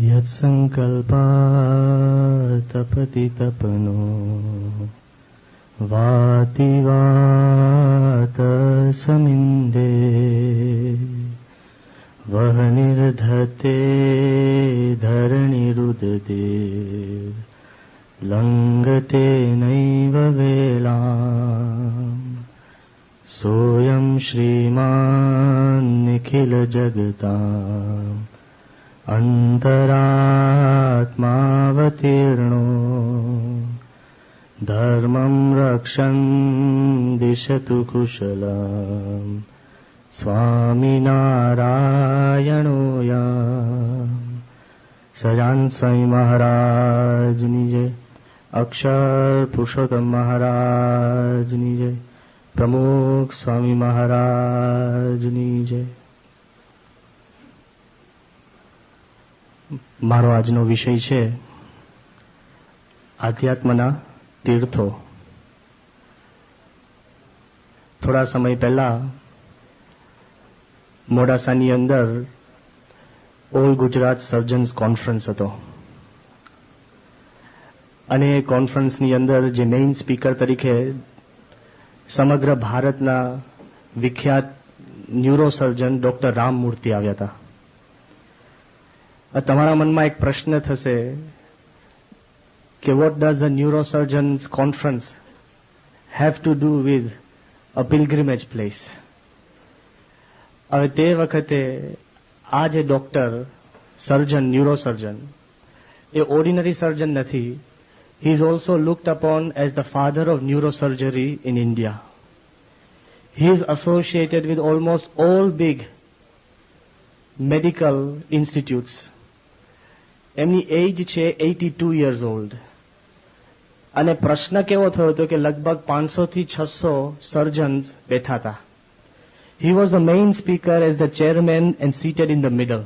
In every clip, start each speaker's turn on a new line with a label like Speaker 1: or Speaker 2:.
Speaker 1: यत्सङ्कल्पातपति तपनो वाति वात समिन्दे वह निर्धते धरणिरुदते लङ्घते नैव वेलाम् सोऽयं श्रीमान् निखिलजगताम् अन्तरात्मावतीर्णो धर्मं रक्षन् दिशतु कुशलम् स्वामिनारायणो याम्। सजान स्वामी महाराजनी जय, अक्षर पुरुषोत्तम महाराजनी जय, प्रमुख स्वामी महाराजनी जय। મારો આજનો વિષય છે આધ્યાત્મના તીર્થો. થોડા સમય પહેલા મોડાસાની અંદર ઓલ ગુજરાત સર્જન્સ કોન્ફરન્સ હતો અને એ કોન્ફરન્સની અંદર જે મેઇન સ્પીકર તરીકે સમગ્ર ભારતના વિખ્યાત ન્યુરોસર્જન ડોક્ટર રામમૂર્તિ આવ્યા હતા. તમારા મનમાં એક પ્રશ્ન થશે કે what does a neurosurgeons conference have to do with a pilgrimage place. હવે તે વખતે આ જે ડોક્ટર સર્જન ન્યુરોસર્જન એ ઓર્ડિનરી સર્જન નથી. He is also looked upon as the father of neurosurgery in India. He is associated with almost all big medical institutes. એમની age છે 82 years old. અને પ્રશ્ન કેવો થયો હતો કે લગભગ 500 થી 600 સર્જન્સ બેઠા હતા. He was the main speaker as the chairman and સીટેડ in the middle.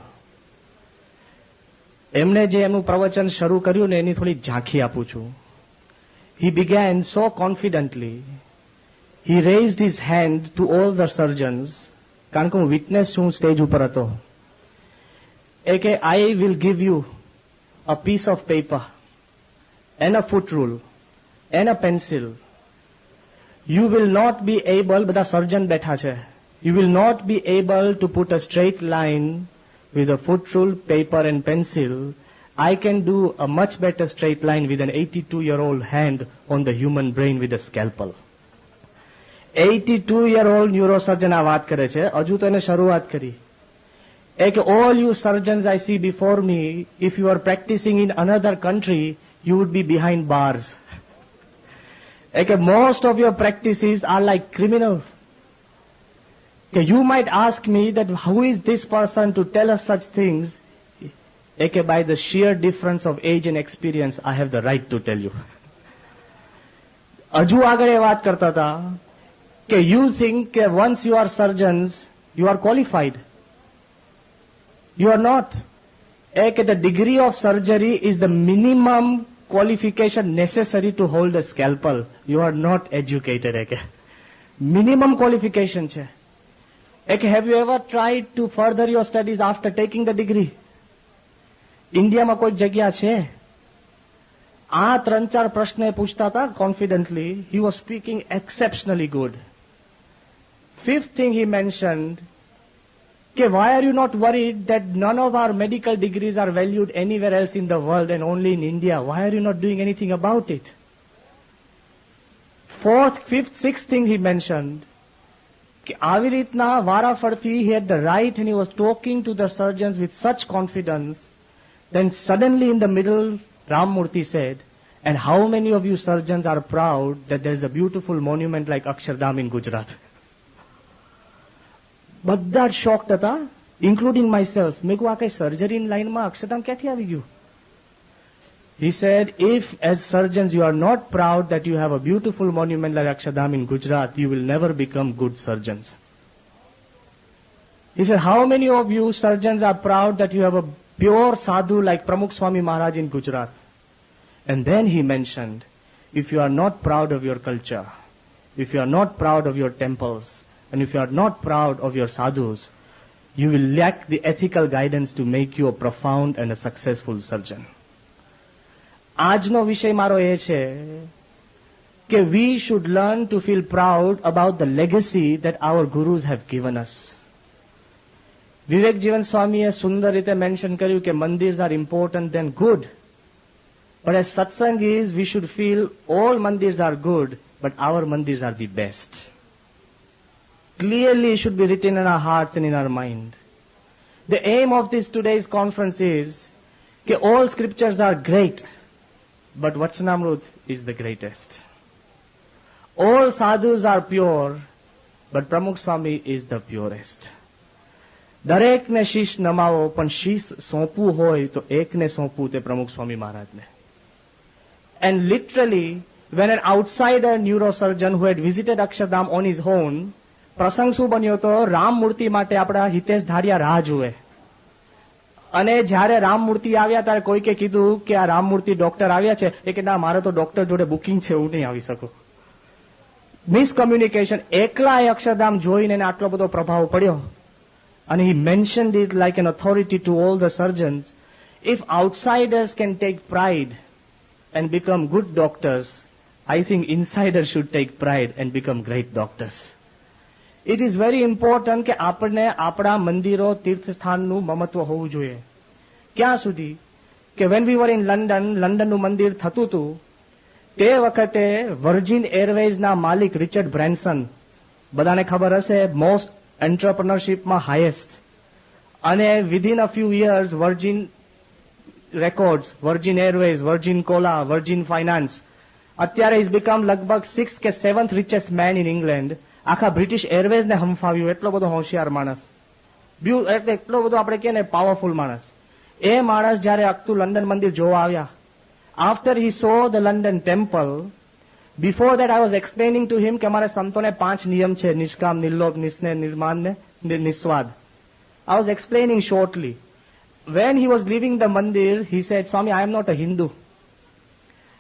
Speaker 1: એમણે જે એમનું પ્રવચન શરૂ કર્યું ને એની થોડી ઝાંખી આપું છું. હી began so confidently. He raised his hand to all the surgeons. કારણ કે હું વિટનેસ છું, સ્ટેજ ઉપર હતો. એ કે I will give you a piece of paper and a foot rule and a pencil. You will not be able, બધા સર્જન બેઠા છે, you will not be able to put a straight line with a foot rule, paper and pencil. I can do a much better straight line with an 82-year-old hand on the human brain with a scalpel. 82-year-old neurosurgeon આ વાત કરે છે. હજુ તો એને શરૂઆત કરી. All you surgeons I see before me, if you are practicing in another country, you would be behind bars. Most of your practices are like criminal. You might ask me that who is this person to tell us such things? By the sheer difference of age and experience, I have the right to tell you. હજુ આગળ એ વાત કરતા હતા કે you think that once you are surgeons, you are qualified. You are not. The degree of surgery is the minimum qualification necessary to hold a scalpel. You are not educated. Minimum qualification છે. Have you ever tried to further your studies after taking the degree? ઇન્ડિયામાં કોઈ જગ્યા છે? આ 3-4 પ્રશ્ન પૂછતા હતા confidently. He was speaking exceptionally good. Fifth thing he mentioned, why are you not worried that none of our medical degrees are valued anywhere else in the world and only in India? Why are you not doing anything about it? Fourth, fifth, sixth thing he mentioned, આવી રીતના વારાફરતી he had the right and he was talking to the surgeons with such confidence. Then suddenly in the middle, Rammurthy said, and how many of you surgeons are proud that there is a beautiful monument like Akshardham in Gujarat? બધા જ shocked હતા, including my self. મેં કહ્યું આ કઈ surgery લાઈનમાં અક્ષરધામ ક્યાંથી આવી ગયું? He said, if as surgeons you are not proud that you have a beautiful monument like Akshardham in Gujarat, you will never become good surgeons. He said, how many of you surgeons are proud that you have a pure sadhu like Pramukh Swami Maharaj in Gujarat? And then he mentioned, if you are not proud of your culture, if you are not proud of your temples, and if you are not proud of your sadhus, you will lack the ethical guidance to make you a profound and a successful surgeon. આજનો વિષય મારો એ છે કે we should learn to feel proud about the legacy that our gurus have given us. વિવેક જીવન સ્વામીએ સુંદર રીતે mention કર્યું કે mandirs are important than good. But as satsang is, we should feel all mandirs are good, but our mandirs are the best. Clearly it should be written in our hearts and in our mind. The aim of this today's conference is that all scriptures are great, but Vachanamrut is the greatest. All sadhus are pure, but Pramukh Swami is the purest. દરેકને શીશ નમાવો, પણ શીશ સોંપવું હોય તો એકને સોંપવું, તે પ્રમુખ સ્વામી મહારાજને. And literally, when an outsider neurosurgeon who had visited Akshardham on his own, પ્રસંગ શું બન્યો હતો, રામમૂર્તિ માટે આપણા હિતેશ ધારિયા રાહ જુએ. અને જ્યારે રામમૂર્તિ આવ્યા ત્યારે કોઈકે કીધું કે આ રામમૂર્તિ ડોક્ટર આવ્યા છે, એ કે ના, મારે તો ડોક્ટર જોડે બુકિંગ છે, હું નહીં આવી શકું. મિસકમ્યુનિકેશન. એકલા એ અક્ષરધામ જોઈને એને આટલો બધો પ્રભાવ પડ્યો. And he mentioned it like an authority to all the surgeons. If outsiders can take pride and become good doctors, I think insiders should take pride and become great doctors. It is very important કે આપણે આપણા મંદિરો તીર્થસ્થાનનું મહત્વ હોવું જોઈએ. ક્યાં સુધી કે when we were in London, લંડનનું મંદિર થતું હતું, તે વખતે વર્જિન એરવેઝના માલિક રિચર્ડ બ્રેન્સન, બધાને ખબર હશે, મોસ્ટ એન્ટરપ્રનરશિપમાં હાઈએસ્ટ, અને within a few years virgin records, virgin Airways, virgin Cola, virgin finance, અત્યારે ઇઝ બીકમ લગભગ 6th કે 7th richest man in England. આખા બ્રિટિશ એરવેઝને હંફાવ્યું, એટલો બધો હોશિયાર માણસ, એટલે એટલો બધો આપણે કહે ને પાવરફુલ માણસ. એ માણસ જયારે અખતું લંડન મંદિર જોવા આવ્યા, after he saw the London temple, before that I was explaining to him કે અમારે સંતોને 5 નિયમ છે, નિષ્કામ, નિર્લોભ, નિસ્નેહ, નિર્માન ને નિસ્વાદ. I was explaining shortly. When he was leaving the mandir, he said, Swami, I am not a Hindu,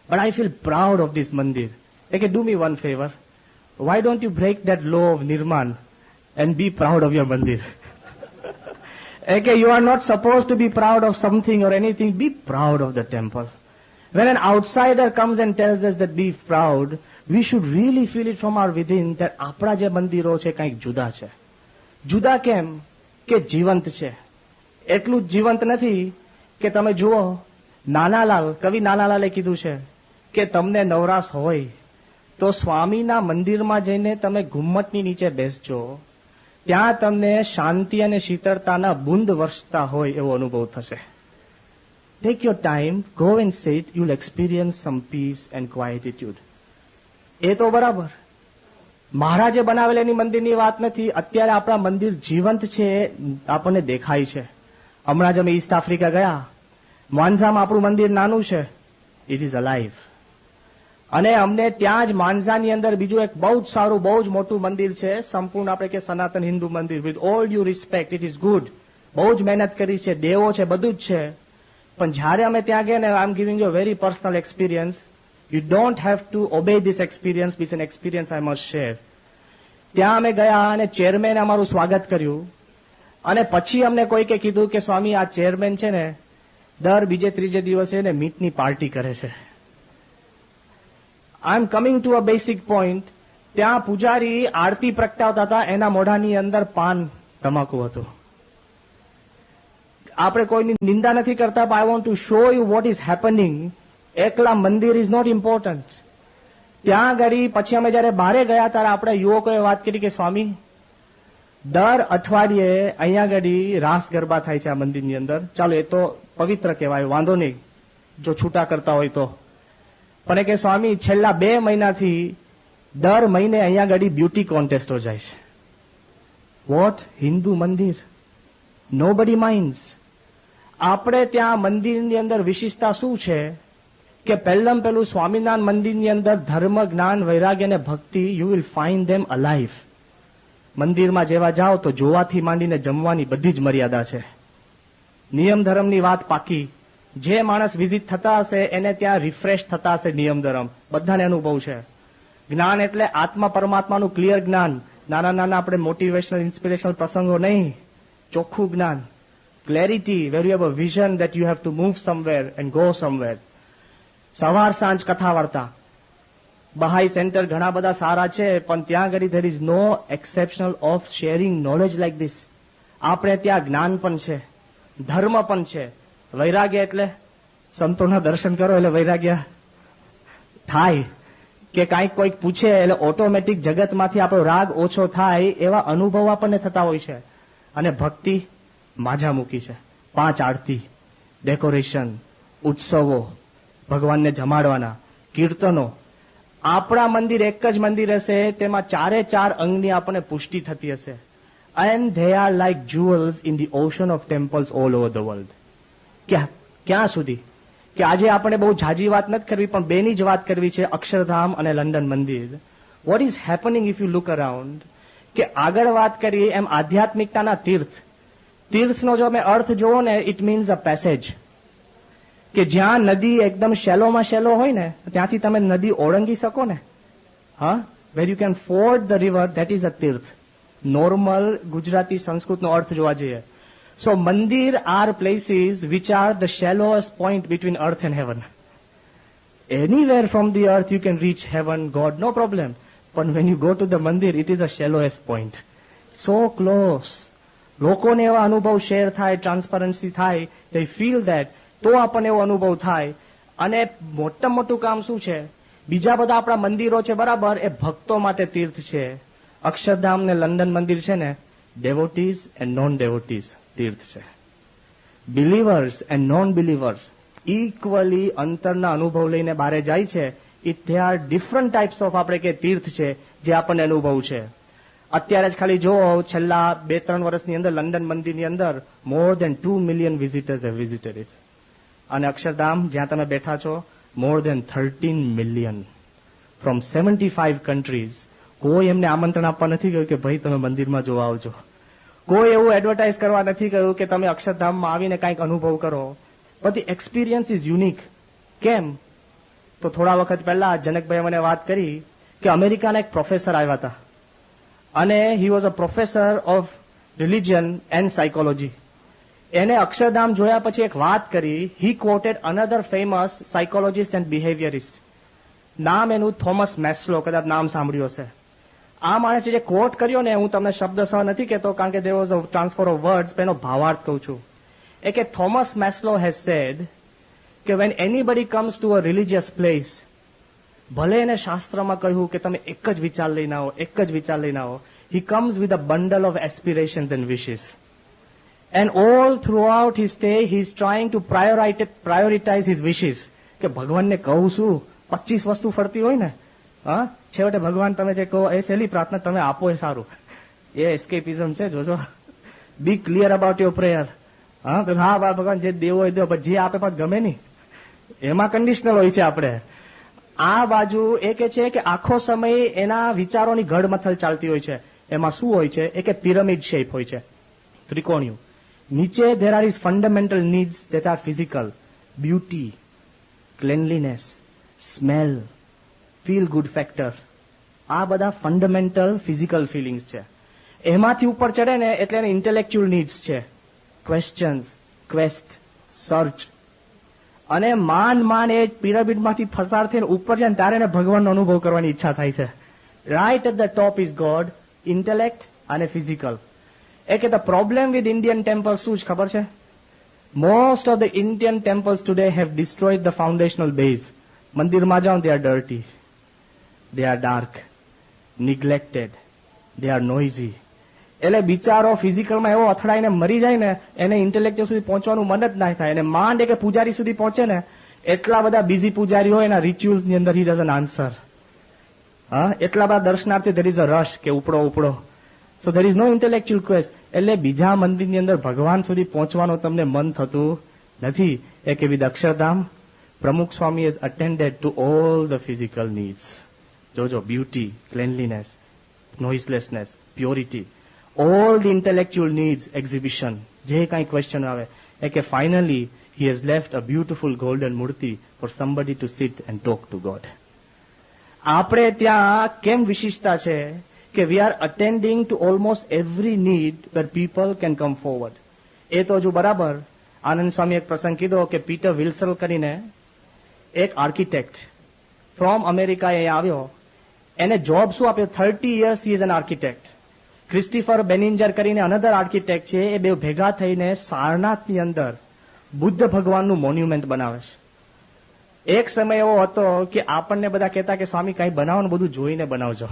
Speaker 1: but I feel proud of this mandir. Okay, do me one favor. Why don't you break that law of Nirman and be proud of your mandir? Okay, you are not supposed to be proud of something or anything. Be proud of the temple. When an outsider comes and tells us that be proud, we should really feel it from our within that આપણા જે મંદિરો છે કંઈક જુદા છે. જુદા કેમ? કે જીવંત છે. એટલું જીવંત નથી કે તમે જુઓ, નાનાલાલ, કવિ નાનાલાલે કીધું છે કે તમને નવરાશ હોય તો સ્વામીના મંદિરમાં જઈને તમે ઘુમ્મટની નીચે બેસજો, ત્યાં તમને શાંતિ અને શીતળતાના બુંદ વર્ષતા હોય એવો અનુભવ થશે. Take your time, go and sit, you'll experience some peace and quietude. એ તો બરાબર, મહારાજે બનાવેલી મંદિરની વાત નથી. અત્યારે આપણા મંદિર જીવંત છે, આપણને દેખાય છે. હમણાં જ અમે ઈસ્ટ આફ્રિકા ગયા, માન્ઝામાં આપણું મંદિર નાનું છે, ઇટ ઇઝ અલાઇવ. અને અમને ત્યાં જ માન્ઝાની અંદર બીજું એક બહુ જ સારું, બહુ જ મોટું મંદિર છે, સંપૂર્ણ આપણે કે સનાતન હિન્દુ મંદિર. With all due respect, it is good, બહુ જ મહેનત કરી છે, દેવો છે, બધું જ છે. પણ જ્યારે અમે ત્યાં ગયા ને, I am giving you very personal experience. You don't have to obey this experience, this an experience I must share. ત્યાં અમે ગયા અને ચેરમેને અમારું સ્વાગત કર્યું, અને પછી અમને કોઈકે કીધું કે સ્વામી, આ ચેરમેન છે ને દર બીજે ત્રીજે દિવસે ને મીટની પાર્ટી કરે છે. I am coming to a basic point. ત્યાં પૂજારી આરતી પ્રગટાવતા હતા, એના મોઢાની અંદર પાન તમાકુ હતું. આપણે કોઈની નિંદા નથી કરતા, but I want to show you what is happening. એકલા મંદિર ઇઝ નોટ ઇમ્પોર્ટન્ટ. ત્યાં આગળ પછી અમે જયારે બહારે ગયા ત્યારે આપણે યુવકોએ વાત કરી કે સ્વામી, દર અઠવાડિયે અહીંયા આગળ રાસ ગરબા થાય છે આ મંદિરની અંદર. ચાલો, એ તો પવિત્ર કહેવાય, વાંધો નહીં જો છૂટા કરતા હોય તો. પણ કે સ્વામી, છેલ્લા 2 મહિનાથી દર મહિને અહીંયા આગળ બ્યુટી કોન્ટેસ્ટો જાય છે. વોટ? હિન્દુ મંદિર, નોબડી માઇન્ડ્સ. આપણે ત્યાં મંદિરની અંદર વિશિષ્ટતા શું છે કે પહેલું સ્વામિનારાયણ મંદિરની અંદર ધર્મ, જ્ઞાન, વૈરાગ્ય અને ભક્તિ, you will find them alive. મંદિરમાં જેવા જાઓ તો જોવાથી માંડીને જમવાની બધી જ મર્યાદા છે. નિયમ ધર્મની વાત પાકી. જે માણસ વિઝિટ થતા હશે એને ત્યાં રિફ્રેશ થતા હશે નિયમ ધર્મ, બધાને અનુભવ છે. જ્ઞાન એટલે આત્મા પરમાત્માનું ક્લિયર જ્ઞાન. નાના નાના આપણે મોટિવેશનલ ઇન્સ્પિરેશનલ પ્રસંગો નહીં, ચોખ્ખું જ્ઞાન, clarity, where you have a vision that you have to move somewhere and go somewhere. સવાર સાંજ કથા વાર્તા. બહાઈ સેન્ટર ઘણા બધા સારા છે, પણ ત્યાં આગળ there is no exceptional of sharing knowledge like this. આપણે ત્યાં જ્ઞાન પણ છે, ધર્મ પણ છે. વૈરાગ્ય એટલે સંતોના દર્શન કરો એટલે વૈરાગ્ય થાય, કે કાંઈક કોઈક પૂછે એટલે ઓટોમેટિક જગતમાંથી આપણો રાગ ઓછો થાય, એવા અનુભવ આપણને થતા હોય છે. અને ભક્તિ માજા મૂકી છે. 5 આરતી, ડેકોરેશન, ઉત્સવો, ભગવાનને જમાડવાના, કીર્તનો. આપણા મંદિર એક જ મંદિર હશે, તેમાં 4 અંગની આપણને પુષ્ટિ થતી હશે. And they are like jewels in the ocean of temples all over the world. ક્યાં સુધી કે આજે આપણે બહુ ઝાજી વાત નથી કરવી, પણ બેની જ વાત કરવી છે, અક્ષરધામ અને લંડન મંદિર. What is happening if you look around, કે આગળ વાત કરીએ એમ આધ્યાત્મિકતાના તીર્થ. તીર્થનો જો અમે અર્થ જોવો ને, ઇટ મીન્સ અ પેસેજ. કે જ્યાં નદી એકદમ શેલોમાં શેલો હોય ને, ત્યાંથી તમે નદી ઓળંગી શકો ને, હા, where you can ford the river, that is a tirtha. Normal Gujarati સંસ્કૃતનો અર્થ જોવા જઈએ. So mandir are places which are the shallowest point between earth and heaven. Anywhere from the earth you can reach heaven, God, no problem. But when you go to the mandir, it is the shallowest point. So close. લોકોને એવા અનુભવ share થાય, transparency થાય, they feel that, તો આપણને એવો અનુભવ થાય. અને મોટામાં મોટું કામ શું છે? બીજા બધા આપણા મંદિરો છે બરાબર, એ ભક્તો માટે તીર્થ છે. અક્ષરધામ ને લંડન મંદિર છે ને, ડેવોટીઝ એન્ડ નોન ડેવોટીઝ તીર્થ છે. બિલીવર્સ એન્ડ નોન બિલીવર્સ ઇક્વલી અંતરના અનુભવ લઈને બહાર જાય છે. It they are different types of આપણે કે તીર્થ છે જે આપણને અનુભવ છે. અત્યારે જ ખાલી જો છેલ્લા 2-3 વર્ષની અંદર લંડન મંદિરની અંદર મોર દેન 2 million visitors have visited it. અને અક્ષરધામ જ્યાં તમે બેઠા છો, મોર દેન 13 મિલિયન ફ્રોમ 75 કન્ટ્રીઝ. કોઈ એમને આમંત્રણ આપવા નથી કહ્યું કે ભાઈ તમે મંદિરમાં જોવા આવજો. કોઈ એવું એડવર્ટાઇઝ કરવા નથી કહ્યું કે તમે અક્ષરધામમાં આવીને કંઈક અનુભવ કરો. But the experience is unique. કેમ? તો થોડા વખત પહેલા જનકભાઈ મને વાત કરી કે અમેરિકાના એક પ્રોફેસર આવ્યા હતા, અને he was a professor of religion and psychology. એને અક્ષરધામ જોયા પછી એક વાત કરી. હી ક્વોટેડ અનધર ફેમસ સાયકોલોજીસ્ટ એન્ડ બિહેવિયરિસ્ટ. નામ એનું થોમસ મેસ્લો, કદાચ નામ સાંભળ્યું હશે. આ માણસે જે કોટ કર્યો ને, હું તમને શબ્દસહ નથી કહેતો કારણ કે there was a transfer of words, એનો ભાવાર્થ કહું છું. એ કે થોમસ મેસ્લો હેઝ સેડ કે when anybody comes to a religious place, ભલે એને શાસ્ત્રમાં કહ્યું કે તમે એક જ વિચાર લઈને આવો, એક જ વિચાર લઈને આવો, he comes with a bundle of aspirations and wishes. And all throughout his stay he is trying to prioritise his wishes. કે ભગવાનને કહું છું 25 વસ્તુ ફરતી હોય ને, હા, છેવટે ભગવાન તમે જે કહો એ સહેલી પ્રાર્થના તમે આપો એ સારું. એ એસ્કેપિઝમ છે, જોજો. બી ક્લિયર અબાઉટ યોર પ્રેયર. હા ભગવાન જે દેવો હોય દો, જે આપે પાછ ગમે નહીં, એમાં કન્ડિશનલ હોય છે. આપણે આ બાજુ એ કે છે કે આખો સમય એના વિચારોની ઘડમથલ ચાલતી હોય છે. એમાં શું હોય છે? એ કે પિરામિડ શેપ હોય છે, ત્રિકોણિયું. નીચે there are his fundamental needs that are physical, beauty, cleanliness, smell, feel good factor. આ બધા ફંડામેન્ટલ ફિઝિકલ ફિલિંગ્સ છે. એમાંથી ઉપર ચડે ને એટલે એને ઇન્ટેલેક્ચ્યુઅલ નીડ્સ છે, ક્વેશ્ચન્સ, ક્વેસ્ટ, સર્ચ. અને માંડ એ પિરામિડમાંથી પસાર થઈને ઉપર જાય ને ત્યારે એને ભગવાનનો અનુભવ કરવાની ઈચ્છા થાય છે. Right at the top is God, intellect અને ફિઝિકલ. એ કે the problem with Indian temples શું છે ખબર છે? Most of the Indian temples today have destroyed the foundational base. મંદિરમાં જાઓ, they are dirty, they are dark, neglected, they are noisy. એટલે બિચારો ફિઝિકલમાં એવો અથડાઈને મરી જાય ને, એને ઇન્ટેલેક્ચ્યુઅલ સુધી પહોંચવાનું મન જ ના થાય. અને માંડ કે પૂજારી સુધી પહોંચે ને, એટલા બધા બિઝી પૂજારી હોય એના રિચ્યુઅલ્સ ની અંદર, હી ડઝન્ટ આન્સર. હા, એટલા બધા દર્શનાર્થી there is a rush કે ઉપડો. સો there is no intellectual quest. એટલે બીજા મંદિરની અંદર ભગવાન સુધી પહોંચવાનું તમને મન થતું નથી. એ કે વિદ Akshardham Pramukh Swami has attended to all the physical needs. Jojo, beauty, cleanliness, noiselessness, purity, all the intellectual needs, exhibition. જે કાંઈ question આવે, એ કે finally he has left a beautiful golden murti for somebody to sit and talk to God. આપણે ત્યાં કેમ વિશિષ્ટતા છે કે we are attending to almost every need where people can come forward. એ તો હજુ બરાબર. આનંદ સ્વામી એક પ્રસંગ કીધો કે પીટર વિલ્સલ કરીને એક આર્કિટેક્ટ ફ્રોમ અમેરિકા એ આવ્યો. એને જોબ શું આપ્યો? 30 years he is an architect. Christopher Beninger કરીને અનધર આર્કિટેક્ટ છે. એ બે ભેગા થઈને સારનાથની અંદર બુદ્ધ ભગવાનનું મોન્યુમેન્ટ બનાવે છે. એક સમય એવો હતો કે આપણને બધા કહેતા કે સ્વામી કઈ બનાવો ને બધું જોઈને બનાવજો.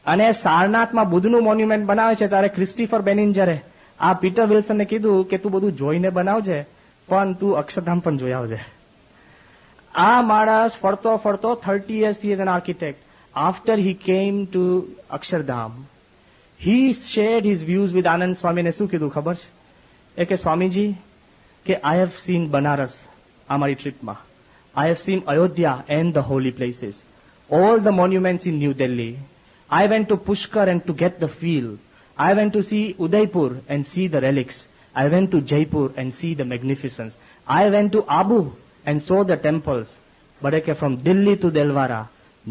Speaker 1: અને સારનાથમાં બુદ્ધનું મોન્યુમેન્ટ બનાવે છે ત્યારે ક્રિસ્ટીફર બેનિન્જરે આ પીટર વિલ્સનને કીધું કે તું બધું જોઈને બનાવજે, પણ તું અક્ષરધામ પણ જોઈ આવજે. આ માણસ ફરતો ફરતો 30 years થી N architect. After he came to Akshardham, he shared his views with Anand સ્વામીને શું કીધું ખબર છે? એ કે સ્વામીજી કે આઈ હેવ સીન બનારસ અમારી ટ્રીપમાં. I have seen Ayodhya and the holy places, all the monuments in New Delhi. I went to Pushkar and to get the feel. I went to see Udaipur and see the relics. I went to Jaipur and see the magnificence. I went to Abu and saw the temples. But okay, from Delhi to Delwara,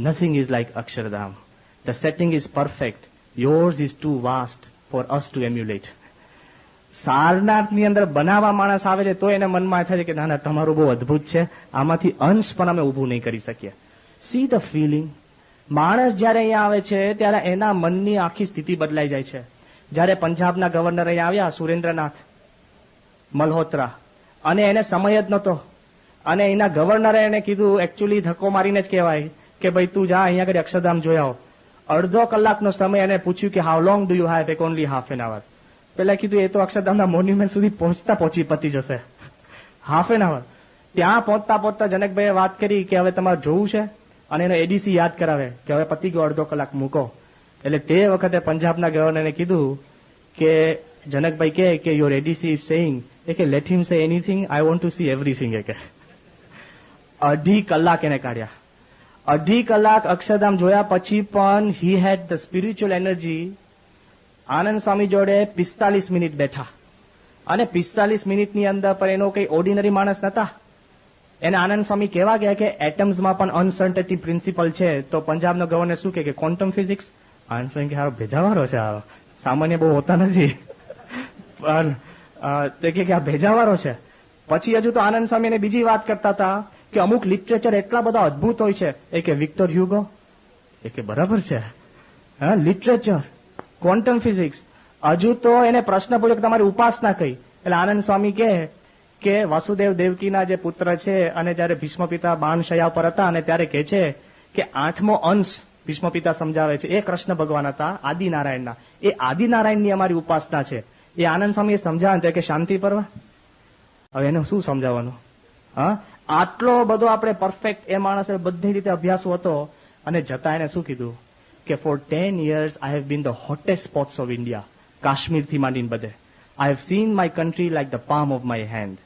Speaker 1: nothing is like Akshardham. The setting is perfect. Yours is too vast for us to emulate. સારનાથની અંદર બનાવવા માણસ આવે છે તો એને મનમાં થાય છે કે ના ના તમારું બહુ અદભુત છે, આમાંથી અંશ પણ અમે ઉભું નહીં કરી શકીએ. See the feeling. માણસ જયારે અહીંયા આવે છે ત્યારે એના મનની આખી સ્થિતિ બદલાઈ જાય છે. જયારે પંજાબના ગવર્નર અહીંયા આવ્યા, સુરેન્દ્રનાથ મલ્હોત્રા, અને એને સમય જ નહોતો, અને એના ગવર્નરે એને કીધું, એકચ્યુઅલી ધક્કો મારીને જ કહેવાય કે ભાઈ તું જા અહીંયા આગળ અક્ષરધામ જોઈ આવો. અડધો કલાકનો સમય એને પૂછ્યું કે how long do you have? એક ઓનલી હાફ એન અવર. પેલા કીધું એ તો અક્ષરધામના મોન્યુમેન્ટ સુધી પતી જશે, હાફ એન અવર. ત્યાં પહોંચતા જનકભાઈએ વાત કરી કે હવે તમારે જોવું છે, અને એનો એડીસી યાદ કરાવે કે હવે પતી ગયો, અડધો કલાક મૂકો. એટલે તે વખતે પંજાબના ગવર્નરને કીધું કે જનકભાઈ કે યોર એડીસી ઇઝ સેઇંગ કે લેટ હિમ સે એનીથિંગ, આઈ વોન્ટ ટુ સી એવરીથિંગ. કે 2.5 કલાક એને કાઢ્યા. 2.5 કલાક અક્ષરધામ જોયા પછી પણ હી હેડ ધ સ્પિરિચ્યુઅલ એનર્જી. આનંદ સ્વામી જોડે 45 મિનિટ બેઠા, અને 45 મિનિટની અંદર પણ એનો કઈ ઓર્ડિનરી માણસ નતા. એને આનંદ સ્વામી કહેવા ગયા કે એટમ્સમાં પણ અનસર્ટેનિટી પ્રિન્સિપલ છે. તો પંજાબનો ગવર્નર શું કે ક્વોન્ટમ ફિઝિક્સ? આનંદ સ્વામી કે આ ભેજાવાળો છે, આ સામાન્ય બહુ હોતા નથી, પણ તે કે આ ભેજાવાળો છે. પછી હજુ તો આનંદ સ્વામી એને બીજી વાત કરતા હતા કે અમુક લિટરેચર એટલા બધા અદભુત હોય છે. એ કે વિક્ટર હ્યુગો, એ કે બરાબર છે, હા લિટરેચર, ક્વોન્ટમ ફિઝિક્સ. હજુ તો એને પ્રશ્ન પૂછ્યો કે તમારી ઉપાસના કઈ? એટલે આનંદ સ્વામી કે વાસુદેવ દેવકીના જે પુત્ર છે, અને જયારે ભીષ્મ પિતા બાણશયા પર હતા અને ત્યારે કહે છે કે 8મો અંશ ભીષ્મ પિતા સમજાવે છે એ કૃષ્ણ ભગવાન હતા આદિનારાયણના. એ આદિનારાયણની અમારી ઉપાસના છે. એ આનંદ સ્વામીએ સમજાવે કે શાંતિ પર્વ. હવે એને શું સમજાવવાનું? હા, આટલો બધો આપણે પરફેક્ટ એ માણસે બધી રીતે અભ્યાસ હતો, અને જતા એને શું કીધું કે four 10 years I have been the hottest spots of India. કાશ્મીરથી માંડીને બધે. I have seen my country like the palm of my hand.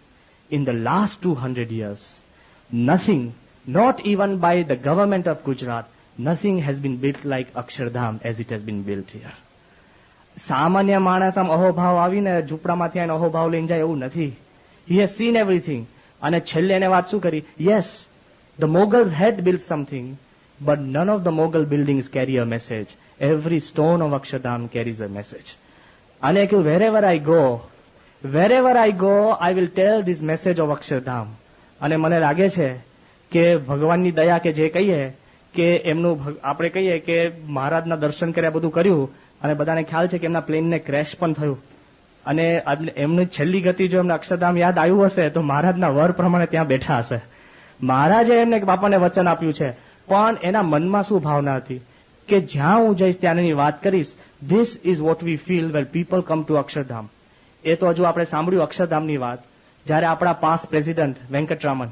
Speaker 1: In the last 200 years, nothing, not even by the government of Gujarat, nothing has been built like Akshardham as it has been built here. સામાન્ય માણસ આમ અહોભાવ આવીને ઝૂંપડામાંથી આને અહોભાવ લઈને જાય એવું નથી. He has seen everything. અને છેલ્લે એને વાત શું કરી? Yes, the Mughals had built something, but none of the Mughal buildings carry a message. Every stone of Akshardham carries a message. અને કે wherever I go, I will tell this message of Akshardham. અને મને લાગે છે કે ભગવાનની દયા કે જે કહીએ કે એમનું આપણે કહીએ કે મહારાજના દર્શન કર્યા, બધું કર્યું, અને બધાને ખ્યાલ છે કે એમના પ્લેનને ક્રેશ પણ થયું, અને એમની છેલ્લી ગતિ જો એમને અક્ષરધામ યાદ આવ્યું હશે તો મહારાજના વર પ્રમાણે ત્યાં બેઠા હશે. મહારાજે એમને બાપાને વચન આપ્યું છે, પણ એના મનમાં શું ભાવના હતી કે જ્યાં હું જઈશ ત્યાંની વાત કરીશ. This is what we feel when people come to Akshardham. એ તો હજુ આપણે સાંભળ્યું અક્ષરધામની વાત. જયારે આપણા પાસ્ટ પ્રેસિડન્ટ વેંકટરામન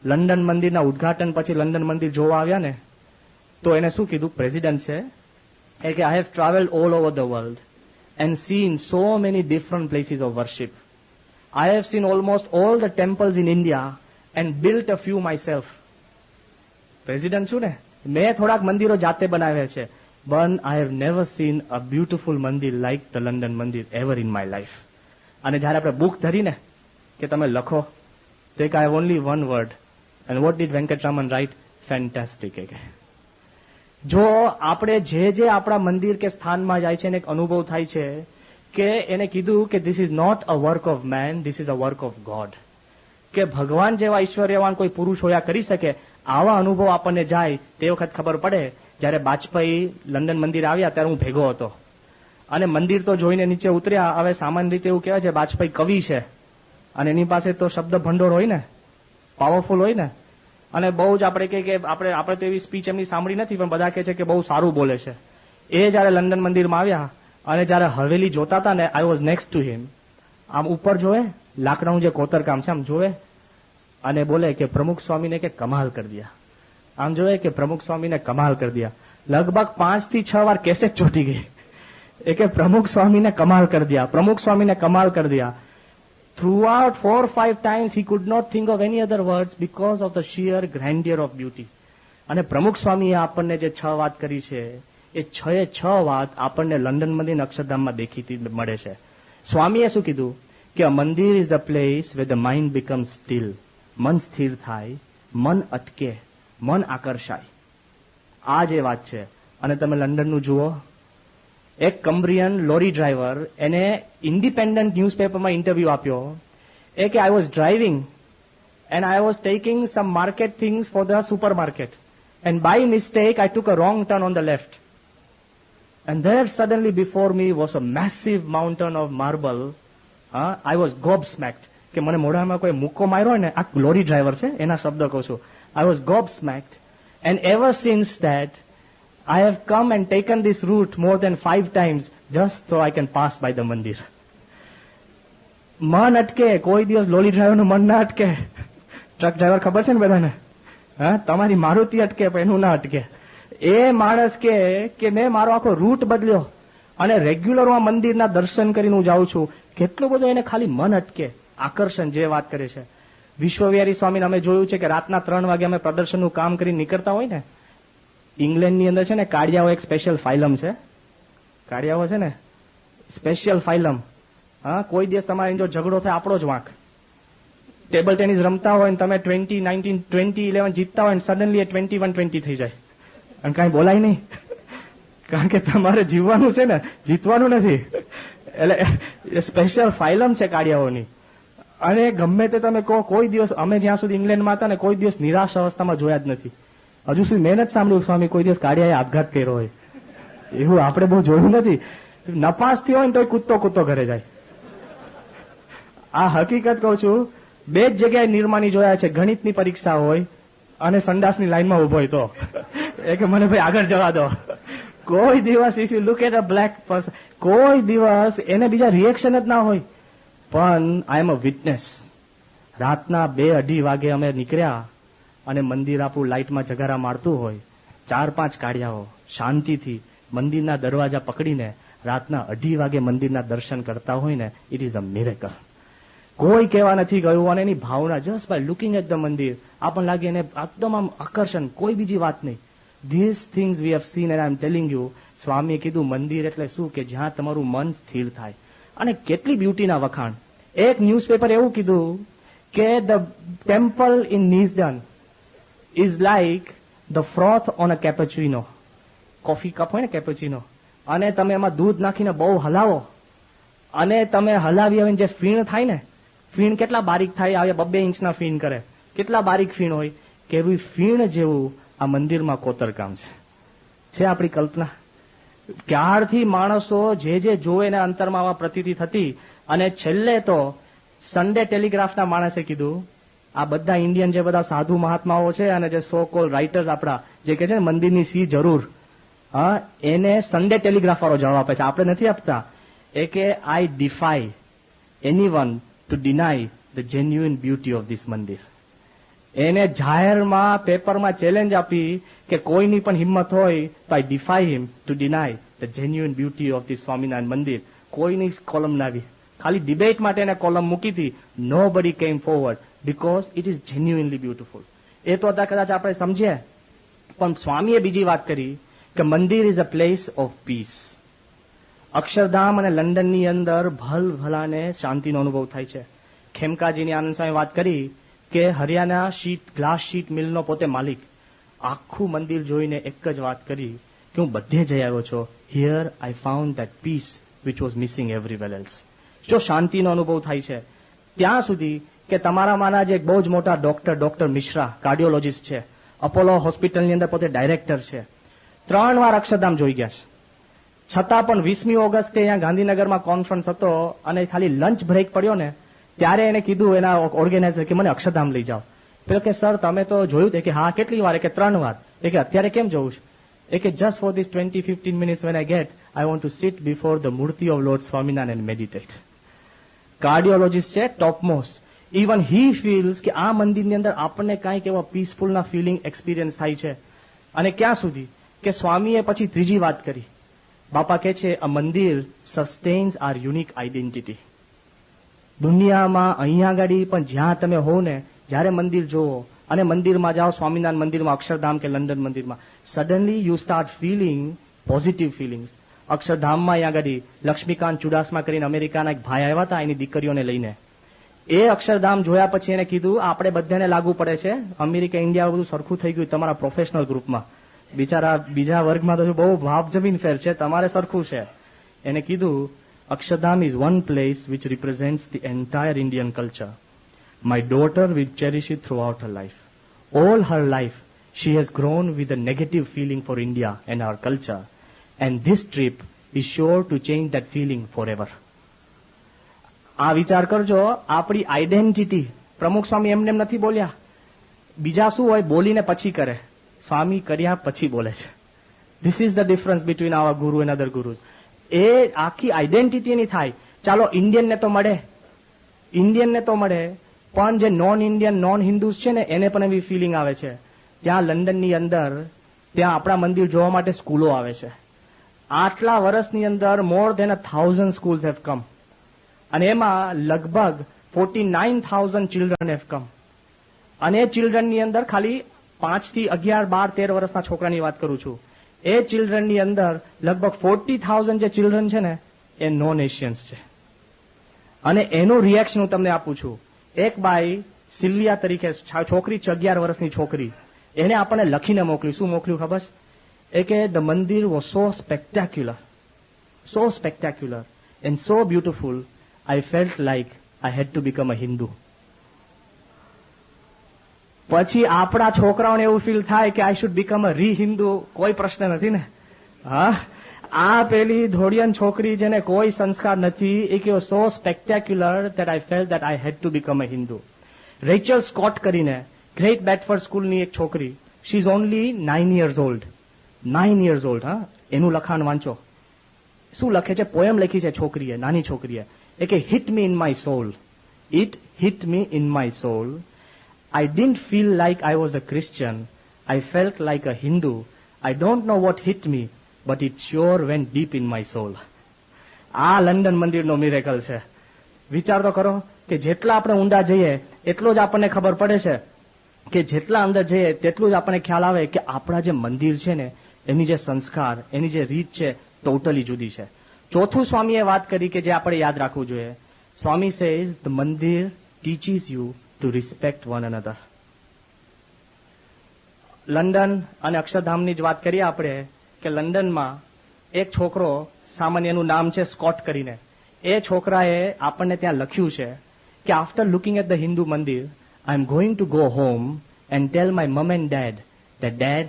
Speaker 1: લંડન મંદિરના ઉદઘાટન પછી લંડન મંદિર જોવા આવ્યા ને, તો એને શું કીધું? પ્રેસિડન્ટ છે એ કે I have travelled all over the world and seen so many different places of worship. I have seen almost all the temples in India and built a few myself. President છું ને, મેં થોડાક મંદિરો જાતે બનાવ્યા છે, but I have never seen a beautiful મંદિર like the London મંદિર ever in my life. અને જ્યારે આપણે બુક ધરીને કે તમે લખો તો I have only one word, and what did Venkatraman write? Fantastic. જો આપણે જે આપણા મંદિર કે સ્થાનમાં જાય છે એને એક અનુભવ થાય છે કે એને કીધું કે this is not a work of man, this is a work of God. કે ભગવાન જેવા ઐશ્વર્યવાન કોઈ પુરુષ હોયા કરી શકે, આવા અનુભવ આપણને જાય તે વખત ખબર પડે. જયારે બાજપાઈ લંડન મંદિર આવ્યા ત્યારે હું ભેગો હતો અને મંદિર તો જોઈને નીચે ઉતર્યા. હવે સામાન્ય રીતે એવું કહેવાય છે બાજપાઈ કવિ છે અને એની પાસે તો શબ્દ ભંડોળ હોય ને, પાવરફુલ હોય ને, અને બહુ જ આપણે કે આપણે તો એવી સ્પીચ એમની સાંભળી નથી, પણ બધા કહે છે કે બહુ સારું બોલે છે. એ જયારે લંડન મંદિરમાં આવ્યા અને જયારે હવેલી જોતા હતા ને, I was next to him. આમ ઉપર જોવે, લાકડાનું જે કોતરકામ છે આમ જોવે અને બોલે કે પ્રમુખ સ્વામીને કે કમાલ કરી દિયા. આમ જોવે કે પ્રમુખ સ્વામીને કમાલ કરી દિયા. લગભગ 5 થી 6 વાર કેસેટ ચોટી ગઈ. એ કે પ્રમુખ સ્વામીને કમાલ કરી દિયા, પ્રમુખ સ્વામીને કમાલ કરી દિયા. Throughout 4 or 5 times he could not think of any other words because of the sheer grandeur of beauty. અને પ્રમુખ સ્વામીએ આપણને જે 6 વાત કરી છે એ 6 વાત આપણને લંડન મંદિર અક્ષરધામમાં દેખીતી મળે છે. સ્વામીએ શું કીધું કે a મંદિર is a place where the mind becomes still. મન સ્થિર થાય, મન અટકે, મન આકર્ષાય. આ જે વાત છે. અને તમે લંડનનું જુઓ, એક કમ્બ્રિયન લોરી ડ્રાઈવર એને ઇન્ડિપેન્ડન્ટ ન્યૂઝપેપરમાં ઇન્ટરવ્યુ આપ્યો. એ કે I was driving and I was taking some market things for the supermarket and by mistake I took a wrong turn on the left and there suddenly before me was a massive mountain of marble. I was gobsmacked. કે મને મોઢામાં કોઈ મુક્કો માર્યો હોય ને, આ લોરી driver છે એના શબ્દ કહું છું. I was gobsmacked and ever since that I have come and taken this route more than 5 times just so I can pass by the મંદિર. મન અટકે, કોઈ દિવસ લોરી ડ્રાઈવરનું મન ના અટકે. ટ્રક ડ્રાઈવર ખબર છે ને બધાને, હા, તમારી મારુતિ અટકે પણ એનું ના અટકે. એ માણસ કે મેં મારો આખો રૂટ બદલ્યો અને રેગ્યુલર હું આ મંદિરના દર્શન કરીને હું જાઉં છું. કેટલું બધું એને ખાલી મન અટકે, આકર્ષણ જે વાત કરે છે. વિશ્વવિહારી સ્વામીને અમે જોયું છે કે રાતના 3 વાગે અમે પ્રદર્શનનું કામ કરીને નીકળતા હોય ને, ઇંગ્લેન્ડની અંદર છે ને કાળિયાઓ એક સ્પેશિયલ ફાઇલમ છે. કાળિયાઓ છે ને સ્પેશિયલ ફાઇલમ. હા, કોઈ દિવસ તમારે જો ઝઘડો થાય આપણો જ વાંક. ટેબલ ટેનિસ રમતા હોય ને તમે 20-19, 20-11 જીતતા હોય ને સડનલી એ 21-20 થઈ જાય અને કાંઈ બોલાય નહીં. કારણ કે તમારે જીવવાનું છે ને, જીતવાનું નથી. એટલે સ્પેશિયલ ફાઇલમ છે કાળિયાઓની. અને ગમે તે તમે કહો, કોઈ દિવસ અમે જ્યાં સુધી ઇંગ્લેન્ડમાં હતા ને કોઈ દિવસ નિરાશ અવસ્થામાં જોયા જ નથી. હજુ સુધી મેં જ સાંભળ્યું સ્વામી કોઈ દિવસ કાળિયાએ આપઘાત કર્યો હોય, એવું આપણે બહુ જોયું નથી. નપાસ થયો હોય ને તો કૂદતો ઘરે જાય. આ હકીકત કહું છું. 2 જ જગ્યાએ નિર્માની જોયા છે. ગણિતની પરીક્ષા હોય અને સંડાસની લાઈનમાં ઉભો હોય તો એ કે મને ભાઈ આગળ જવા દો. કોઈ દિવસ if you look at a black person, કોઈ દિવસ એને બીજા રિએક્શન જ ના હોય. પણ આઈ એમ અ વિટનેસ. રાતના 2-2:30 વાગે અમે નીકળ્યા અને મંદિર આપણું લાઇટમાં જગારા મારતું હોય, 4-5 કાળિયાઓ શાંતિથી મંદિરના દરવાજા પકડીને રાતના 2:30 વાગે મંદિરના દર્શન કરતા હોય ને, ઇટ ઇઝ અ મિરેકલ. કોઈ કહેવા નથી ગયું અને એની ભાવના just by looking at the mandir આપણને લાગે એને એકદમ આમ આકર્ષણ, કોઈ બીજી વાત નહીં. This things we have seen and I M telling you. સ્વામીએ કીધું મંદિર એટલે શું કે જ્યાં તમારું મન સ્થિર થાય. અને કેટલી બ્યુટીના વખાણ. એક ન્યૂઝપેપર એવું કીધું કે the temple in Neasden is like the froth on a cappuccino. Coffee cup હોય ને કેપેચિનો, અને તમે એમાં દૂધ નાખીને બહુ હલાવો અને તમે હલાવી આવીને જે ફીણ થાય ને, ફીણ કેટલા બારીક થાય, આવે 2 ઇંચના ફીણ કરે, કેટલા બારીક ફીણ હોય. કેવી ફીણ જેવું આ મંદિરમાં કોતરકામ છે આપણી કલ્પના. ક્યારથી માણસો જે જોવે ને અંતરમાં આવા પ્રતીતિ થતી. અને છેલ્લે તો સન્ડે ટેલિગ્રાફના માણસે કીધું, આ બધા ઇન્ડિયન જે બધા સાધુ મહાત્માઓ છે અને જે સો કોલ રાઇટર્સ આપણા જે કે છે ને મંદિરની સી જરૂર, હા, એને સન્ડે ટેલિગ્રાફ વાળો જવાબ આપે છે, આપણે નથી આપતા. એ કે I defy anyone to deny the genuine beauty of this mandir. એને જાહેરમાં પેપરમાં ચેલેન્જ આપી કે કોઈની પણ હિંમત હોય તો I defy him to deny the genuine beauty of this Swaminarayan mandir. કોઈની કોલમ ના આવી, ખાલી ડિબેટ માટે એને કોલમ મૂકી હતી. નો બડી કેમ forward because it is genuinely beautiful. એ તો કદાચ આપણે સમજીએ, પણ સ્વામીએ બીજી વાત કરી કે મંદિર is a place of piece. Akshardham અને લંડનની અંદર ભલાને શાંતિનો અનુભવ થાય છે. ખેમકાજીની આનંદ સ્વામી વાત કરી કે હરિયાણા ગ્લાસ શીટ મિલનો પોતે માલિક આખું મંદિર જોઈને એક જ વાત કરી કે હું બધે જઈ આવ્યો છું. Here I found that peace which was missing everywhere else. જો શાંતિનો અનુભવ થાય છે ત્યાં સુધી કે તમારામાંના જે બહુ જ મોટા ડોક્ટર મિશ્રા કાર્ડિયોલોજીસ્ટ છે, અપોલો હોસ્પિટલની અંદર પોતે ડાયરેક્ટર છે, 3 વાર અક્ષરધામ જોઈ ગયા છે. છતાં પણ 20મી ઓગસ્ટે અહીંયા ગાંધીનગરમાં કોન્ફરન્સ હતો અને ખાલી લંચ બ્રેક પડ્યો ને ત્યારે એને કીધું એના ઓર્ગેનાઇઝર કે મને અક્ષરધામ લઈ જાઓ. પેલો કે સર તમે તો જોયું તે કે હા કેટલી વાર, કે 3 વાર. એ કે અત્યારે કેમ જવું છે? એ કે just for this 20-15 minutes when I get I want to sit before the murti of Lord Swaminarayan and meditate. Cardiologist છે top most. Even he feels કે આ મંદિરની અંદર આપણને કાંઈક એવા પીસફુલના ફિલિંગ એક્સપિરિયન્સ થાય છે. અને ક્યાં સુધી કે સ્વામીએ પછી ત્રીજી વાત કરી. બાપા કહે છે અ મંદિર સસ્ટેન્સ આર યુનિક આઈડેન્ટિટી. દુનિયામાં અહીંયા આગળ પણ જ્યાં તમે હો ને, જ્યારે મંદિર જોવો અને મંદિરમાં જાઓ, સ્વામિનારાયણ મંદિરમાં, અક્ષરધામ કે લંડન મંદિરમાં, suddenly you start feeling positive feelings. અક્ષરધામમાં અહીંયા આગળ લક્ષ્મીકાંત ચુડાસમા કરીને અમેરિકાના એક ભાઈ આવ્યા હતા એની દીકરીઓને લઈને. એ અક્ષરધામ જોયા પછી એને કીધું આપણે બધાને લાગુ પડે છે, અમેરિકા ઇન્ડિયા બધું સરખું થઈ ગયું તમારા પ્રોફેશનલ ગ્રુપમાં, બિચારા બીજા વર્ગમાં તો બહુ ભાવ જમીન ફેર છે, તમારે સરખું છે. એને કીધું Akshardham is one place which represents the entire Indian culture. My daughter will cherish it throughout her life. All her life, she has grown with a negative feeling for India and our culture. And this trip is sure to change that feeling forever. આ વિચાર કરજો, આપણી identity. પ્રમુખ સ્વામી એમને એમ નથી બોલ્યા. બીજા શું હોય બોલીને પછી કરે, સ્વામી કર્યા પછી બોલે છે. This is the difference between our guru and અધર ગુરુઝ. એ આખી આઈડેન્ટિટી ની થાય. ચાલો ઇન્ડિયનને તો મળે, ઇન્ડિયનને તો મળે, પણ જે નોન ઇન્ડિયન નોન હિન્દુઝ છે ને એને પણ એવી ફિલિંગ આવે છે. ત્યાં લંડનની અંદર ત્યાં આપણા મંદિર જોવા માટે સ્કૂલો આવે છે. આટલા વર્ષની અંદર મોર દેન 1,000 સ્કૂલ્સ હેવ કમ અને એમાં લગભગ 49,000 ચિલ્ડ્રન હેવ કમ. અને એ ચિલ્ડ્રનની અંદર ખાલી 5 થી 11, 12, 13 વર્ષના છોકરાની વાત કરું છું. એ ચિલ્ડ્રનની અંદર લગભગ 40,000 જે ચિલ્ડ્રન છે ને એ નોન એશિયન્સ છે. અને એનું રિએક્શન હું તમને આપું છું. એક બાઈ સિલ્વિયા તરીકે છોકરી 11 વર્ષની છોકરી, એને આપણને લખીને મોકલ્યું. શું મોકલ્યું ખબર છે? એ કે the mandir was so spectacular and so beautiful, I felt like I had to become a Hindu. પછી આપણા છોકરાઓને એવું ફીલ થાય કે I should become a Hindu. કોઈ પ્રશ્ન નથી ને. હા, આ પેલી ધોળિયન છોકરી જેને કોઈ સંસ્કાર નથી, એ કે સો સ્પેક્ટેક્યુલર that I felt that I had to become a Hindu. Rachel Scott કરીને ગ્રેટ બેડફોર્ડ સ્કૂલની એક છોકરી, she is only 9 years old. 9 years old. હા, એનું લખાણ વાંચો. શું લખે છે? પોએમ લખી છે છોકરીએ, નાની છોકરીએ. એ કે hit me in my soul. It hit me in my soul. I didn't feel like I was a Christian. I felt like a Hindu. I don't know what hit me, but it sure went deep in my soul. આ London મંદિરનો miracle છે. વિચાર તો કરો કે જેટલા આપણે ઊંડા જઈએ એટલો જ આપણને ખબર પડે છે કે જેટલા અંદર જઈએ તેટલું જ આપણને ખ્યાલ આવે કે આપણા જે મંદિર છે ને એની જે સંસ્કાર, એની જે રીત છે ટોટલી જુદી છે. ચોથું સ્વામીએ વાત કરી કે જે આપણે યાદ રાખવું જોઈએ. Swami says the mandir teaches you to respect one another. London અને અક્ષરધામની જ વાત કરીએ આપણે કે લંડનમાં એક છોકરો, સામાન્ય એનું નામ છે સ્કોટ કરીને, એ છોકરાએ આપણને ત્યાં લખ્યું છે કે after looking at the Hindu mandir I am going to go home and tell my mum and dad that dad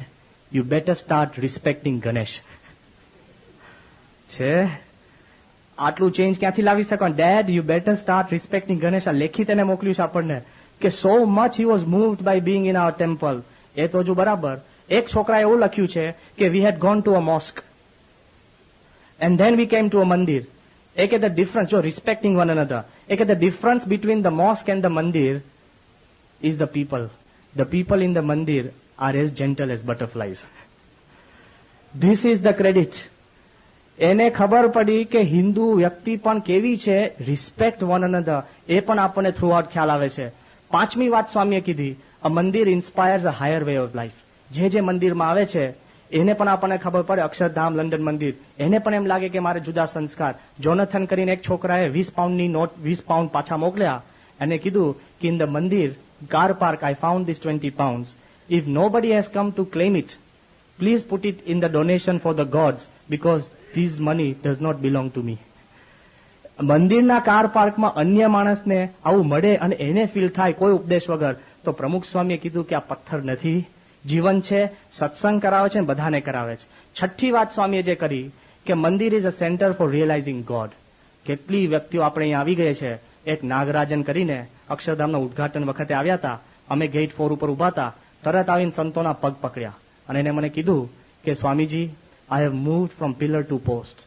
Speaker 1: you better start respecting Ganesh. છે આટલું ચેન્જ ક્યાંથી લાવી શકો? Dad you better start respecting Ganesh. આ લેખિત એને મોકલ્યું છે આપણને કે so much he was moved by being in our temple. એ તો જો બરાબર. એક છોકરાએ એવું લખ્યું છે કે we had gone to a mosque and then we came to અ મંદિર. એ કે ધ ડિફરન્સ, જો રિસ્પેક્ટિંગ વન અનધર, એ કે the difference between the mosque and the mandir is the people. The people in the mandir are as gentle as butterflies. This is the credit. એને ખબર પડી કે હિન્દુ વ્યક્તિ પણ કેવી છે, રિસ્પેક્ટ વન અનધર, એ પણ આપણને થ્રુ આઉટ ખ્યાલ આવે છે. પાંચમી વાત સ્વામીએ કીધી, અ મંદિર inspires a higher way of life. જે મંદિરમાં આવે છે એને પણ આપણને ખબર પડે. અક્ષરધામ, લંડન મંદિર, એને પણ એમ લાગે કે મારે જુદા સંસ્કાર. જોનથન કરીને એક છોકરાએ 20 પાઉન્ડની નોટ 20 પાઉન્ડ પાછા મોકલ્યા અને કીધું કે ઇન ધ મંદિર car park I found this 20 pounds. If nobody has come to claim it, please put it in the donation for the gods, because this money does not belong to me. મંદિરના car પાર્કમાં અન્ય માણસને આવું મળે અને એને feel થાય કોઈ ઉપદેશ વગર, તો પ્રમુખ સ્વામીએ કીધું કે આ પથ્થર નથી, જીવન છે, સત્સંગ કરાવે છે, બધાને કરાવે છે. છઠ્ઠી વાત સ્વામીએ જે કરી કે મંદિર is a centre for realising God. કેટલી વ્યક્તિઓ આપણે અહીંયા આવી ગઈ છે. એક નાગરાજન કરીને અક્ષરધામના ઉદઘાટન વખતે આવ્યા હતા. અમે ગેટ 4 ઉપર ઉભા હતા, તરત આવીને સંતોના પગ પકડ્યા અને એને મને કીધું કે Swamiji, I have moved from pillar to post,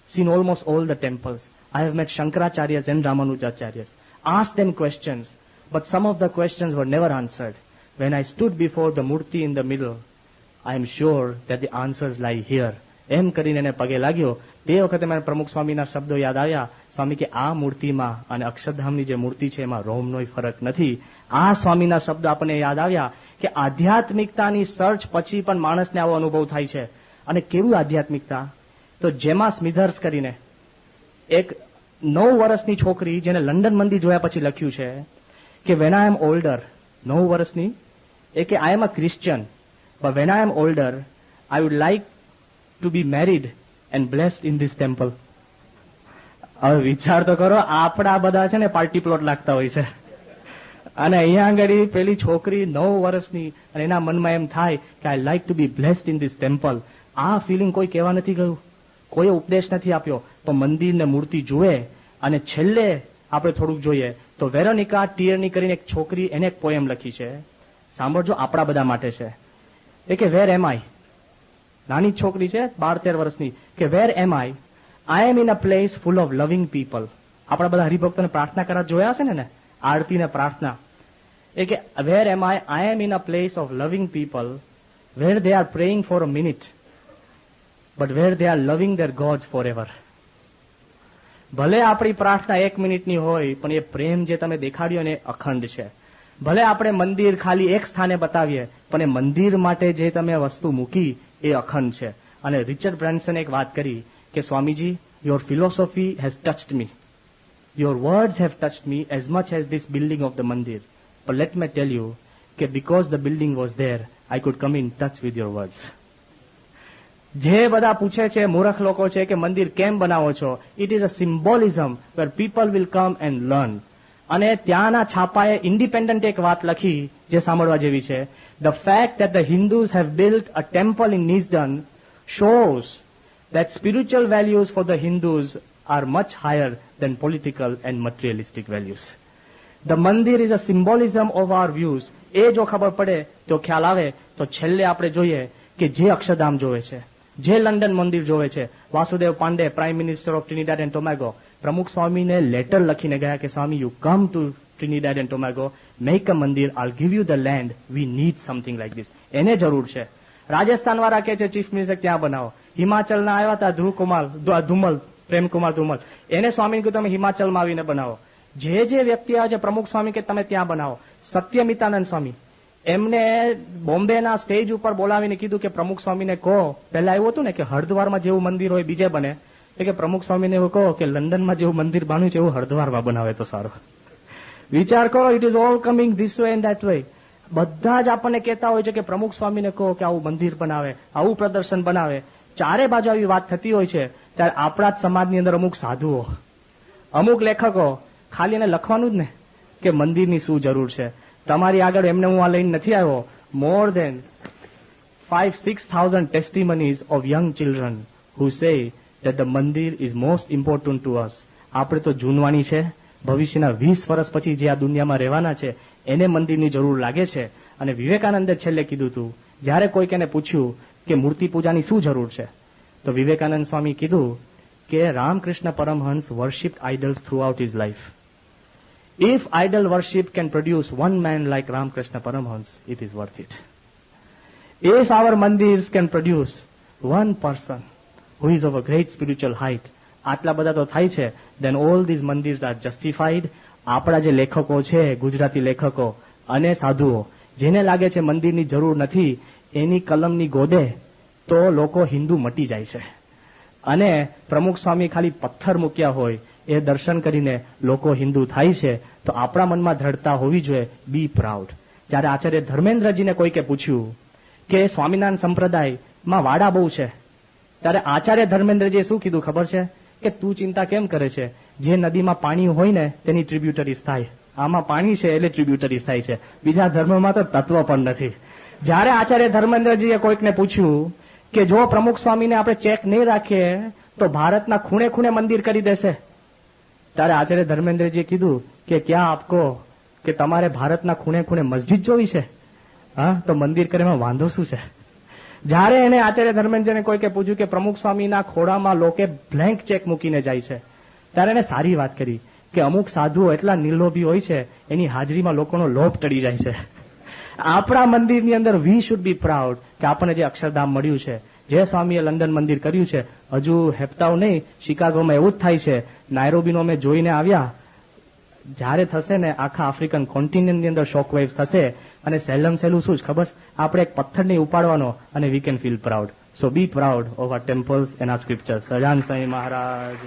Speaker 1: seen almost all the temples. I have met Shankaracharyas and Ramanujacharyas, asked them questions, but some of the questions were never answered. When I stood before the murti in the middle, I am sure that the answers lie here. એમ કરીને એને પગે લાગ્યો. તે વખતે મને પ્રમુખ સ્વામીના શબ્દો યાદ આવ્યા. સ્વામી કે આ મૂર્તિમાં અને અક્ષરધામની જે મૂર્તિ છે એમાં રોમનોય ફરક નથી. આ સ્વામીના શબ્દ આપણને યાદ આવ્યા કે આધ્યાત્મિકતાની સર્ચ પછી પણ માણસને આવો અનુભવ થાય છે. અને કેવું આધ્યાત્મિકતા? તો જેમા સ્મિધર્સ કરીને એક 9 વર્ષની છોકરી, જેને લંડન મંદિર જોયા પછી લખ્યું છે કે વેન આઈ એમ ઓલ્ડર, 9 વર્ષની, એ કે I am a Christian, but when I am older I would like to be married and blessed in this temple. હવે વિચાર તો કરો, આપણા બધા છે ને પાર્ટી પ્લોટ લાગતા હોય છે, અને અહીંયા આગળ પેલી છોકરી 9 વર્ષની અને એના મનમાં એમ થાય કે I like to be blessed in this temple. આ ફિલિંગ કોઈ કહેવા નથી ગયું, કોઈ ઉપદેશ નથી આપ્યો. તો મંદિરને મૂર્તિ જુએ. અને છેલ્લે આપણે થોડુંક જોઈએ તો વેરોનિકા ટિયરની કરીને એક છોકરી, એને એક પોએમ લખી છે, સાંભળજો, આપણા બધા માટે છે. એ કે વેર એમ આઈ, નાની છોકરી છે 12-13 વર્ષની, કે where am I am in a place full of loving people. આપણા બધા હરિભક્તોને પ્રાર્થના કરવા જોયા હશે ને, આરતી ને પ્રાર્થના. એ કે where am I am in a place of loving people where they are praying for a minute, but where they are loving their gods forever. ભલે આપણી પ્રાર્થના 1 મિનિટની હોય, પણ એ પ્રેમ જે તમે દેખાડ્યો ને અખંડ છે. ભલે આપણે મંદિર ખાલી એક સ્થાને બતાવીએ, પણ એ મંદિર માટે જે તમે વસ્તુ મૂકી એ અખંડ છે. અને રિચર્ડ બ્રાન્સને એક વાત કરી કે Swamiji, your philosophy has touched me, your words have touched me as much as this building of the mandir, but let me tell you કે because the building was there, I could come in touch with your words. જે બધા પૂછે છે, મૂર્ખ લોકો છે કે મંદિર કેમ બનાવો છો, it is a symbolism where people will come and learn. અને ત્યાંના છાપાએ ઇન્ડિપેન્ડન્ટ એક વાત લખી જે સાંભળવા જેવી છે. The fact that the Hindus have built a temple in Nisdan shows that spiritual values for the Hindus are much higher than political and materialistic values. The mandir is a symbolism of our views. એ જો ખબર પડે તો ખ્યાલ આવે. તો છેલ્લે આપણે જોઈએ કે જે અક્ષરધામ જોવે છે, જે લંડન મંદિર જોવે છે, Vasudev Pandey, prime minister of Trinidad and Tobago, Pramukh સ્વામીને લેટર લખીને ગયા કે Swami, you come to Trinidad and Tobago, make a mandir, I'll give you the land, we need something like this. એને જરૂર છે. રાજસ્થાન વાળા કે છે ચીફ મિનિસ્ટર ત્યાં બનાવો. હિમાચલના આવ્યા હતા ધુમલ, પ્રેમકુમાર ધુમલ, એને સ્વામી કહ્યું તમે હિમાચલમાં આવીને બનાવો. જે વ્યક્તિ આવે છે પ્રમુખ સ્વામી કે તમે ત્યાં બનાવો. સત્યમિતાનંદ સ્વામી, એમને બોમ્બેના સ્ટેજ ઉપર બોલાવીને કીધું કે પ્રમુખ સ્વામીને કહો, પહેલા એવું હતું ને કે હરદ્વારમાં જેવું મંદિર હોય બીજે બને, કે પ્રમુખ સ્વામીને એવું કહો કે લંડનમાં જેવું મંદિર બાંધ્યું છે એવું હરદ્વારમાં બનાવે તો સારું. વિચાર કરો, it is all coming this way and that way. બધા જ આપણને કહેતા હોય છે કે પ્રમુખ સ્વામીને કહો કે આવું મંદિર બનાવે, આવું પ્રદર્શન બનાવે. ચારે બાજુ આવી વાત થતી હોય છે, ત્યારે આપણા જ સમાજની અંદર અમુક સાધુઓ, અમુક લેખકો ખાલી એને લખવાનું જ ને કે મંદિરની શું જરૂર છે. તમારી આગળ એમને હું આ લઈને નથી આવ્યો. મોર દેન 5,000-6,000 testimonies of young children who say that the mandir is most important to us. આપણે તો જૂનવાણી છે, ભવિષ્યના 20 વર્ષ પછી જે આ દુનિયામાં રહેવાના છે એને મંદિરની જરૂર લાગે છે. અને વિવેકાનંદે છેલ્લે કીધું હતું, જ્યારે કોઈક એને પૂછ્યું કે મૂર્તિ પૂજાની શું જરૂર છે, તો વિવેકાનંદ સ્વામી કીધું કે Ramakrishna Paramahamsa worshipped idols throughout his life. If idol worship can produce one man like Ramakrishna Paramhans, it is worth it. If our mandirs can produce one person who is of a great spiritual height, આટલા બધા તો થાય છે, then all these mandirs are justified. આપણા જે લેખકો છે, ગુજરાતી લેખકો અને સાધુઓ, જેને લાગે છે મંદિરની જરૂર નથી, એની કલમની ગોદે તો લોકો હિન્દુ મટી જાય છે. અને પ્રમુખ સ્વામી ખાલી પથ્થર મૂક્યા હોય એ દર્શન કરીને લોકો હિન્દુ થાય છે. તો આપણા મનમાં દ્રઢતા હોવી જોઈએ, બી પ્રાઉડ. જ્યારે આચાર્ય ધર્મેન્દ્રજીને કોઈકે પૂછ્યું કે સ્વામિનારાયણ સંપ્રદાયમાં વાડા બહુ છે, ત્યારે આચાર્ય ધર્મેન્દ્રજીએ શું કીધું ખબર છે? કે તું ચિંતા કેમ કરે છે? જે નદીમાં પાણી હોય ને તેની ટ્રિબ્યુટરીઝ થાય. આમાં પાણી છે એટલે ટ્રિબ્યુટરીઝ થાય છે. બીજા ધર્મમાં તો તત્વ પણ નથી. જ્યારે આચાર્ય ધર્મેન્દ્રજીએ કોઈકને પૂછ્યું કે જો પ્રમુખ સ્વામીને આપણે ચેક નહીં રાખીએ તો ભારતના ખૂણે ખૂણે મંદિર કરી દેશે, ત્યારે આચાર્ય ધર્મેન્દ્રજીએ કીધું કે ક્યાં આપકો કે તમારે ભારતના ખૂણે ખૂણે મસ્જિદ જોવી છે? હા, તો મંદિર કરવામાં વાંધો શું છે? જ્યારે એને આચાર્ય ધર્મેન્દ્રને કોઈકે પૂછ્યું કે પ્રમુખ સ્વામીના ખોડામાં લોકો બ્લેન્ક ચેક મૂકીને જાય છે, ત્યારે એને સારી વાત કરી કે અમુક સાધુઓ એટલા નિર્લોભી હોય છે, એની હાજરીમાં લોકોનો લોભ ટળી જાય છે. આપણા મંદિરની અંદર વી શુડ બી પ્રાઉડ કે આપણને જે અક્ષરધામ મળ્યું છે, જે સ્વામીએ લંડન મંદિર કર્યું છે, હજુ હેપતાવ નહીં, શિકાગોમાં એવું જ થાય છે. નાયરોબીનો અમે જોઈને આવ્યા, જ્યારે થશે ને આખા આફ્રિકન કોન્ટિનેન્ટની અંદર શોક વેવ થશે, અને સહેલમ સહેલું શું જ ખબર? આપણે એક પથ્થર નહીં ઉપાડવાનો અને we can feel proud. So be proud of our temples and our scriptures. Sahajanand Swami Maharaj.